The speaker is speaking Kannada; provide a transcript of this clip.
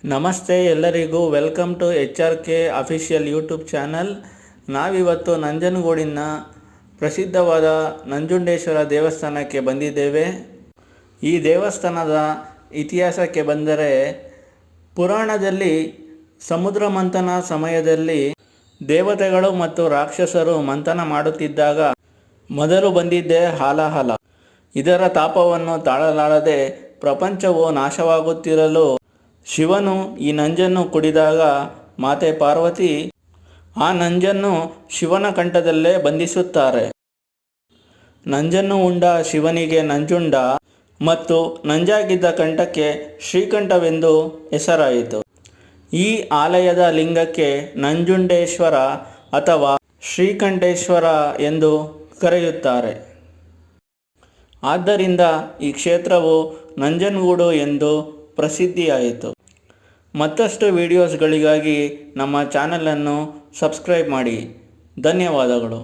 ನಮಸ್ತೆ ಎಲ್ಲರಿಗೂ welcome to HRK official YouTube channel. ನಾವಿವತ್ತು ನಂಜನಗೂಡಿನ ಪ್ರಸಿದ್ಧವಾದ ನಂಜುಂಡೇಶ್ವರ ದೇವಸ್ಥಾನಕ್ಕೆ ಬಂದಿದ್ದೇವೆ. ಈ ದೇವಸ್ಥಾನದ ಇತಿಹಾಸಕ್ಕೆ ಬಂದರೆ, ಪುರಾಣದಲ್ಲಿ ಸಮುದ್ರ ಮಂಥನ ಸಮಯದಲ್ಲಿ ದೇವತೆಗಳು ಮತ್ತು ರಾಕ್ಷಸರು ಮಂಥನ ಮಾಡುತ್ತಿದ್ದಾಗ ಮೊದಲು ಬಂದಿದ್ದೇ ಹಾಲಾಹಲ. ಇದರ ತಾಪವನ್ನು ತಾಳಲಾರದೆ ಪ್ರಪಂಚವು ನಾಶವಾಗುತ್ತಿರಲು ಶಿವನು ಈ ನಂಜನ್ನು ಕುಡಿದಾಗ ಮಾತೆ ಪಾರ್ವತಿ ಆ ನಂಜನ್ನು ಶಿವನ ಕಂಠದಲ್ಲೇ ಬಂಧಿಸುತ್ತಾರೆ. ನಂಜನ್ನು ಉಂಡ ಶಿವನಿಗೆ ನಂಜುಂಡ ಮತ್ತು ನಂಜಾಗಿದ್ದ ಕಂಠಕ್ಕೆ ಶ್ರೀಕಂಠವೆಂದು ಹೆಸರಾಯಿತು. ಈ ಆಲಯದ ಲಿಂಗಕ್ಕೆ ನಂಜುಂಡೇಶ್ವರ ಅಥವಾ ಶ್ರೀಕಂಠೇಶ್ವರ ಎಂದು ಕರೆಯುತ್ತಾರೆ. ಆದ್ದರಿಂದ ಈ ಕ್ಷೇತ್ರವು ನಂಜನಗೂಡು ಎಂದು ಪ್ರಸಿದ್ಧಿಯಾಯಿತು. ಮತ್ತಷ್ಟು ವಿಡಿಯೋಸ್ಗಳಿಗಾಗಿ ನಮ್ಮ ಚಾನಲನ್ನು ಸಬ್ಸ್ಕ್ರೈಬ್ ಮಾಡಿ. ಧನ್ಯವಾದಗಳು.